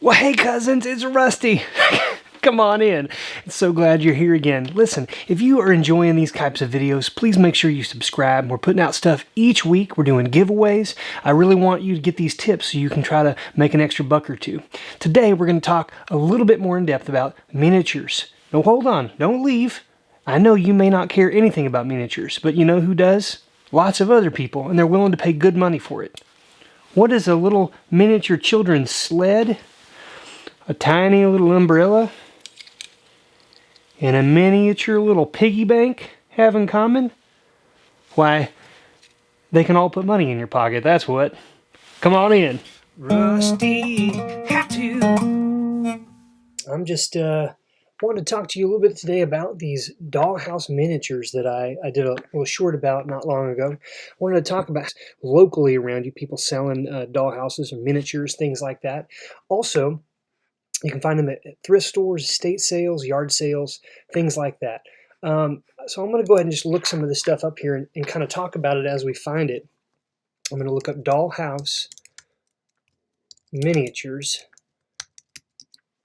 Well, hey cousins, it's Rusty. Come on in. So glad you're here again. Listen, if you are enjoying these types of videos, please make sure you subscribe. We're putting out stuff each week. We're doing giveaways. I really want you to get these tips so you can try to make an extra buck or two. Today, we're going to talk a little bit more in depth about miniatures. No, hold on. Don't leave. I know you may not care anything about miniatures, but you know who does? Lots of other people, and they're willing to pay good money for it. What is a little miniature children's sled? A tiny little umbrella? And a miniature little piggy bank have in common? Why, they can all put money in your pocket, that's what. Come on in. Rusty, have to. I'm just wanted to talk to you a little bit today about these Dollhouse Miniatures that I did a little short about not long ago. I wanted to talk about locally around you, people selling dollhouses or miniatures, things like that. Also, you can find them at thrift stores, estate sales, yard sales, things like that. So I'm going to go ahead and just look some of this stuff up here and kind of talk about it as we find it. I'm going to look up Dollhouse Miniatures.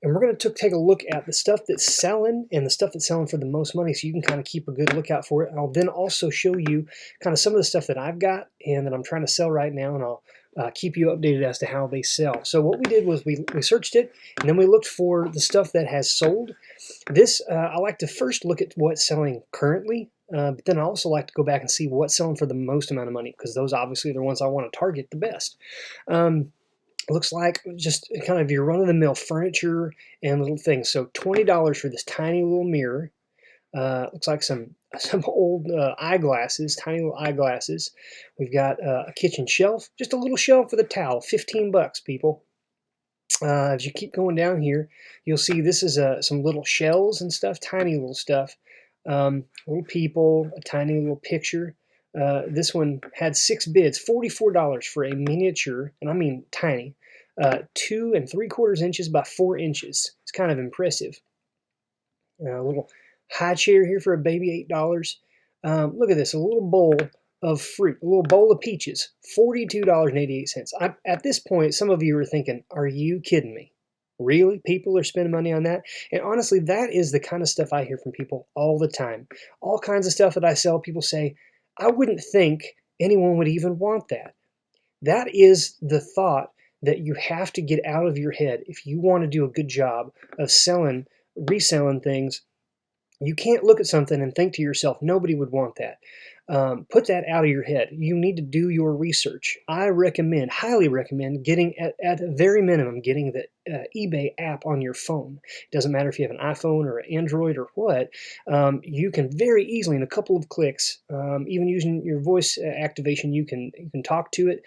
And we're going to take a look at the stuff that's selling and the stuff that's selling for the most money so you can kind of keep a good lookout for it. I'll then also show you kind of some of the stuff that I've got and that I'm trying to sell right now, and I'll keep you updated as to how they sell. So what we did was we searched it, and then we looked for the stuff that has sold. This, I like to first look at what's selling currently, but then I also like to go back and see what's selling for the most amount of money, because those obviously are the ones I want to target the best. Looks like just kind of your run-of-the-mill furniture and little things. So $20 for this tiny little mirror. Looks like some old eyeglasses, tiny little eyeglasses. We've got a kitchen shelf, just a little shelf with a towel, 15 bucks, people. As you keep going down here, you'll see this is some little shells and stuff, tiny little stuff. Little people, a tiny little picture. This one had 6 bids, $44 for a miniature, and I mean tiny, 2 3/4 inches by 4 inches. It's kind of impressive. A little high chair here for a baby, $8. Look at this, a little bowl of fruit, a little bowl of peaches, $42.88. At this point, some of you are thinking, are you kidding me? Really? People are spending money on that? And honestly, that is the kind of stuff I hear from people all the time. All kinds of stuff that I sell, people say, I wouldn't think anyone would even want that. That is the thought that you have to get out of your head if you want to do a good job of reselling things. You can't look at something and think to yourself, nobody would want that. Put that out of your head. You need to do your research. I highly recommend getting, at a very minimum, getting the eBay app on your phone. It doesn't matter if you have an iPhone or an Android or what. You can very easily, in a couple of clicks, even using your voice activation, you can talk to it,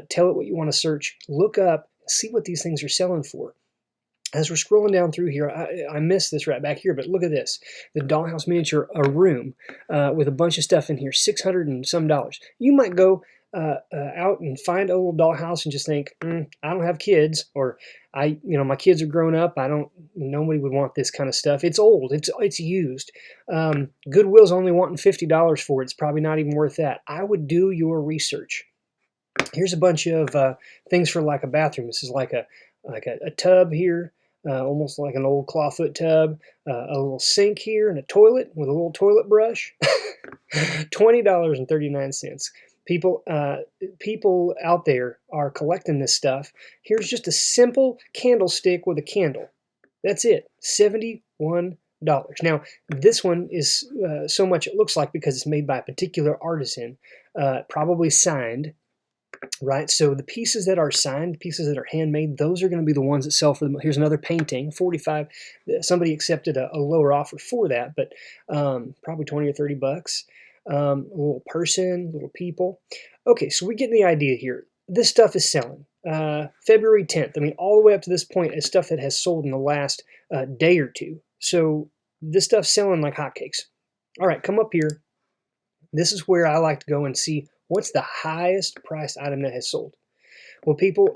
tell it what you want to search, look up, see what these things are selling for. As we're scrolling down through here, I missed this right back here, but look at this. The Dollhouse Miniature, a room with a bunch of stuff in here, $600 and some. You might go out and find a little dollhouse and just think, I don't have kids, or my kids are grown up. Nobody would want this kind of stuff. It's old. It's used. Goodwill's only wanting $50 for it. It's probably not even worth that. I would do your research. Here's a bunch of things for like a bathroom. This is like a tub here. Almost like an old clawfoot tub, a little sink here, and a toilet with a little toilet brush. $20.39. People out there are collecting this stuff. Here's just a simple candlestick with a candle. That's it, $71. Now, this one is so much it looks like because it's made by a particular artisan, probably signed. Right, so the pieces that are signed, pieces that are handmade, those are going to be the ones that sell for them. Here's another painting, $45. Somebody accepted a lower offer for that, but probably 20 or 30 bucks. A little person, little people. Okay, so we get the idea here. This stuff is selling. February 10th. I mean, all the way up to this point is stuff that has sold in the last day or two. So this stuff's selling like hotcakes. All right, come up here. This is where I like to go and see what's the highest priced item that has sold. Well, people,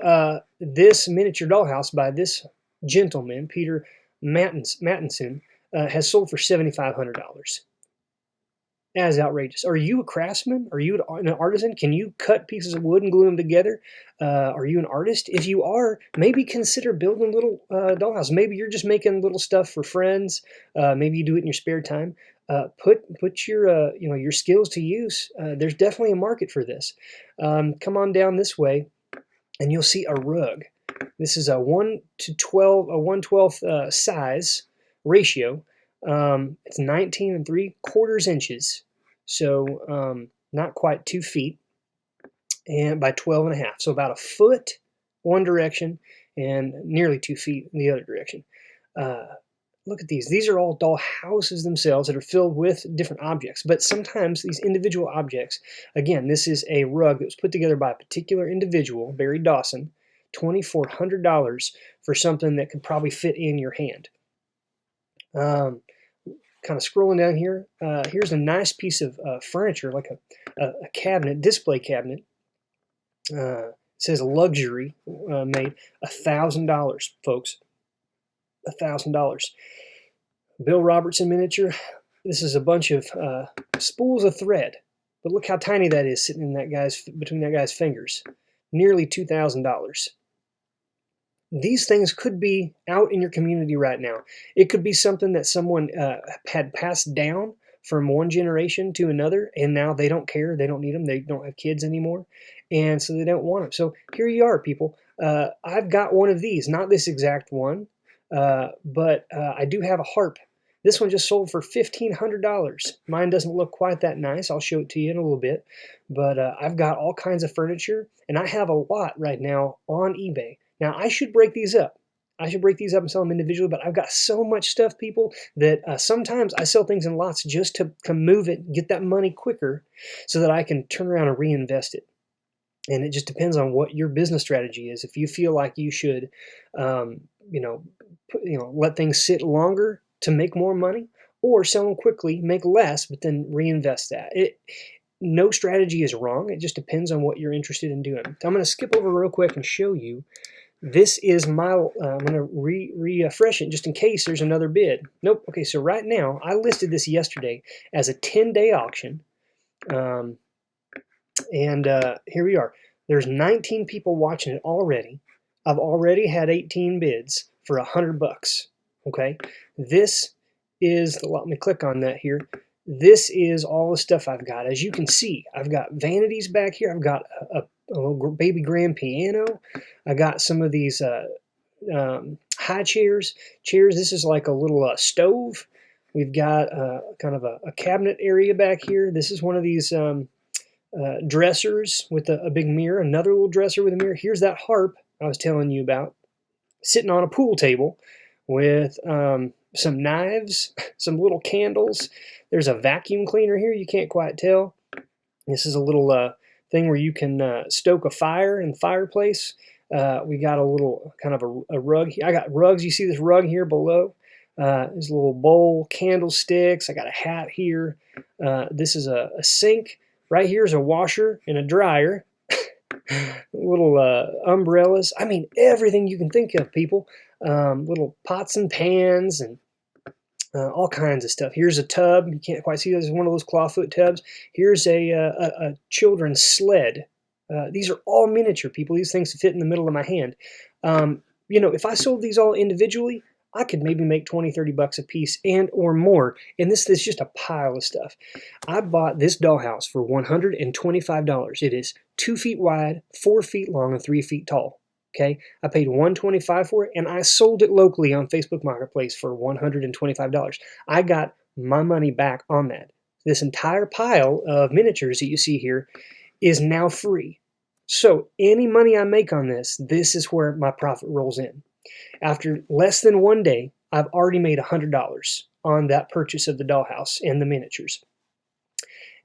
this miniature dollhouse by this gentleman, Peter Mattinson, has sold for $7,500. as outrageous. Are you a craftsman? Are you an artisan? Can you cut pieces of wood and glue them together? Are you an artist? If you are, maybe consider building a little dollhouse. Maybe you're just making little stuff for friends. Maybe you do it in your spare time. Put your your skills to use. There's definitely a market for this. Come on down this way, and you'll see a rug. This is a 1/12 size ratio. It's 19 3/4 inches, so not quite 2 feet, and by 12.5. So about a foot one direction and nearly 2 feet in the other direction. Look at these. These are all doll houses themselves that are filled with different objects. But sometimes these individual objects, again, this is a rug that was put together by a particular individual, Barry Dawson, $2,400 for something that could probably fit in your hand. Kind of scrolling down here, here's a nice piece of furniture, like a cabinet, display cabinet. It says luxury, made $1,000, folks. $1,000. Bill Robertson miniature. This is a bunch of spools of thread, but look how tiny that is sitting in between that guy's fingers. Nearly $2,000. These things could be out in your community right now. It could be something that someone had passed down from one generation to another, and now they don't care. They don't need them. They don't have kids anymore, and so they don't want them. So here you are, people. I've got one of these, not this exact one, but I do have a harp. This one just sold for $1,500. Mine doesn't look quite that nice. I'll show it to you in a little bit. But I've got all kinds of furniture, and I have a lot right now on eBay. Now, I should break these up. I should break these up and sell them individually, but I've got so much stuff, people, that sometimes I sell things in lots just to move it, get that money quicker so that I can turn around and reinvest it. And it just depends on what your business strategy is. If you feel like you should, let things sit longer to make more money, or sell them quickly, make less, but then reinvest that. No strategy is wrong. It just depends on what you're interested in doing. So I'm going to skip over real quick and show you. This is my, I'm going to refresh it just in case there's another bid. Nope. Okay, so right now, I listed this yesterday as a 10-day auction. And here we are. There's 19 people watching it already. I've already had 18 bids for $100. Okay, this is, let me click on that here. This is all the stuff I've got. As you can see, I've got vanities back here. I've got a little baby grand piano. I got some of these high chairs. This is like a little stove. We've got kind of a cabinet area back here. This is one of these dressers with a big mirror. Another little dresser with a mirror. Here's that harp I was telling you about, sitting on a pool table with some knives, some little candles. There's a vacuum cleaner here. You can't quite tell. This is a little thing where you can stoke a fire in the fireplace. We got a little kind of a rug. I got rugs. You see this rug here below? There's a little bowl, candlesticks. I got a hat here. This is a sink. Right here is a washer and a dryer. Little umbrellas. I mean, everything you can think of, people. Little pots and pans and all kinds of stuff. Here's a tub. You can't quite see this. Is one of those clawfoot tubs. Here's a children's sled. These are all miniature, people. These things fit in the middle of my hand. If I sold these all individually, I could maybe make 20, 30 bucks a piece and or more. And this is just a pile of stuff. I bought this dollhouse for $125. It is 2 feet wide, 4 feet long, and 3 feet tall. Okay, I paid $125 for it, and I sold it locally on Facebook Marketplace for $125. I got my money back on that. This entire pile of miniatures that you see here is now free. So any money I make on this is where my profit rolls in. After less than 1 day, I've already made $100 on that purchase of the dollhouse and the miniatures.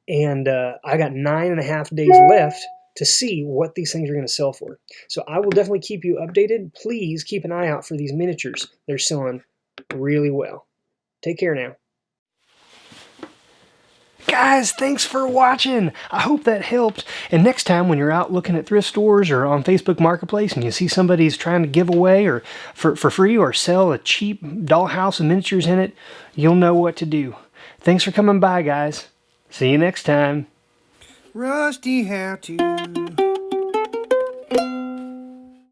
And I got 9.5 days left to see what these things are going to sell for. So I will definitely keep you updated. Please keep an eye out for these miniatures. They're selling really well. Take care now. Guys, thanks for watching. I hope that helped. And next time when you're out looking at thrift stores or on Facebook Marketplace and you see somebody's trying to give away or for free or sell a cheap dollhouse and miniatures in it, you'll know what to do. Thanks for coming by, guys. See you next time. Rusty how to.